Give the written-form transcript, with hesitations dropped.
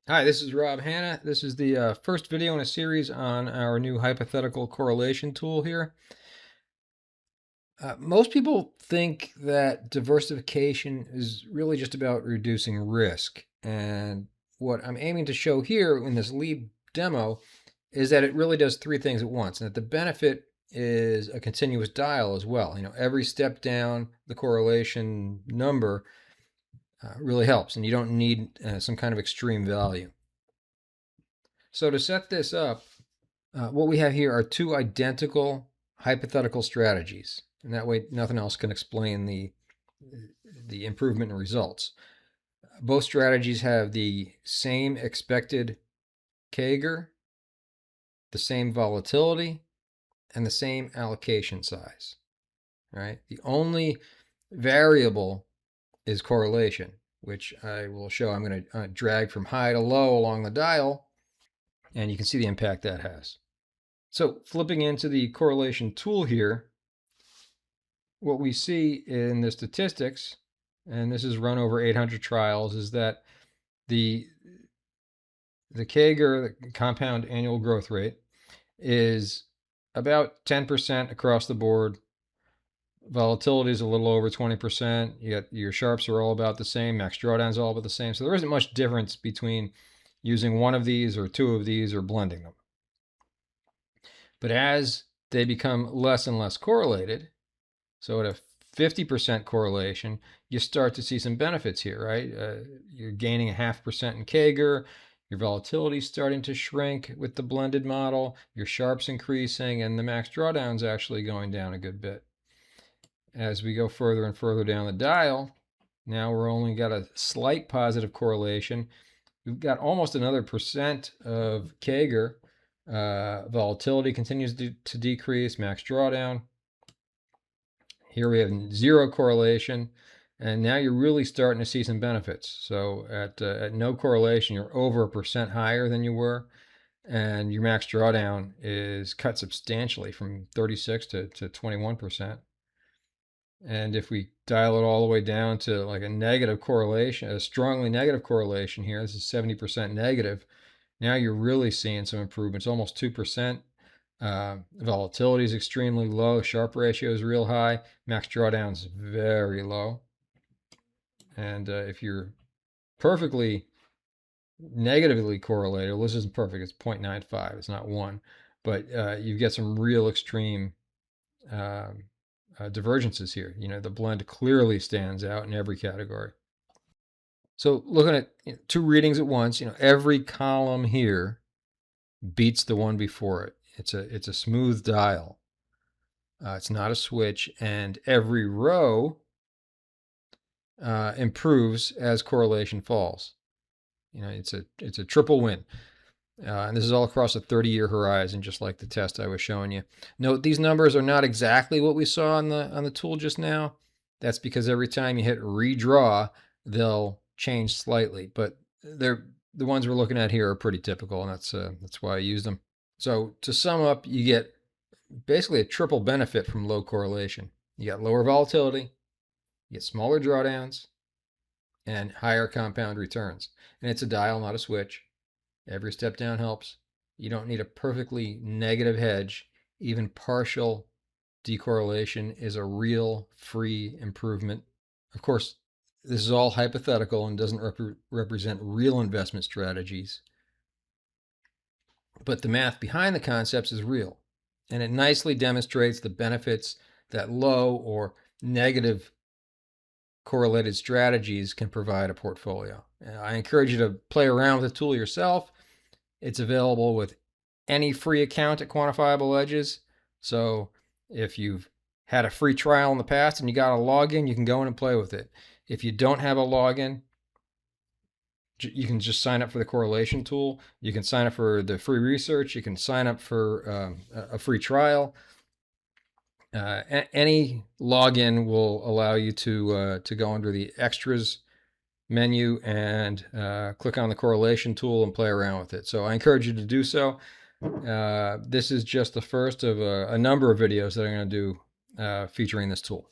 Hi, this is Rob Hanna. This is the first video in a series on our new hypothetical correlation tool here. Most people think that diversification is really just about reducing risk. And what I'm aiming to show here in this lead demo is that it really does three things at once, and that the benefit is a continuous dial as well. Every step down the correlation number really helps, and you don't need some kind of extreme value. So to set this up, what we have here are two identical hypothetical strategies, and that way nothing else can explain the improvement in results. Both strategies have the same expected CAGR, the same volatility, and the same allocation size. Right? The only variable is correlation, which I will show. I'm going to drag from high to low along the dial, and you can see the impact that has. So flipping into the correlation tool here, what we see in the statistics, and this is run over 800 trials, is that the CAGR, the compound annual growth rate, is about 10% across the board. Volatility is a little over 20%. Your sharps are all about the same. Max drawdowns are all about the same. So there isn't much difference between using one of these or two of these or blending them. But as they become less and less correlated, so at a 50% correlation, you start to see some benefits here, right? You're gaining a 0.5% in CAGR. Your volatility is starting to shrink with the blended model. Your sharps increasing, and the max drawdown's actually going down a good bit. As we go further and further down the dial, now we're only got a slight positive correlation. We've got almost another percent of CAGR. Volatility continues to decrease, max drawdown. Here we have zero correlation, and now you're really starting to see some benefits. So at no correlation, you're over 1% higher than you were, and your max drawdown is cut substantially from 36 to 21%. And if we dial it all the way down to like a negative correlation, a strongly negative correlation here, this is 70% negative, now you're really seeing some improvements, almost 2%. Volatility is extremely low. Sharp ratio is real high. Max drawdown is very low. And if you're perfectly negatively correlated, well, this isn't perfect. It's 0.95. It's not 1. But you get some real extreme divergences here. The blend clearly stands out in every category. So looking at two readings at once, every column here beats the one before it. It's a smooth dial. It's not a switch, and every row improves as correlation falls. It's a triple win. And this is all across a 30-year horizon, just like the test I was showing you. Note these numbers are not exactly what we saw on the tool just now. That's because every time you hit redraw, they'll change slightly. But the ones we're looking at here are pretty typical, and that's why I use them. So to sum up, you get basically a triple benefit from low correlation. You got lower volatility, you get smaller drawdowns, and higher compound returns. And it's a dial, not a switch. Every step down helps. You don't need a perfectly negative hedge. Even partial decorrelation is a real free improvement. Of course, this is all hypothetical and doesn't represent real investment strategies. But the math behind the concepts is real, and it nicely demonstrates the benefits that low or negative correlated strategies can provide a portfolio. I encourage you to play around with the tool yourself. It's available with any free account at Quantifiable Edges. So if you've had a free trial in the past and you got a login, you can go in and play with it. If you don't have a login, you can just sign up for the correlation tool. You can sign up for the free research. You can sign up for a free trial. Any login will allow you to go under the extras menu and click on the correlation tool and play around with it. So I encourage you to do so. This is just the first of a number of videos that I'm going to do featuring this tool.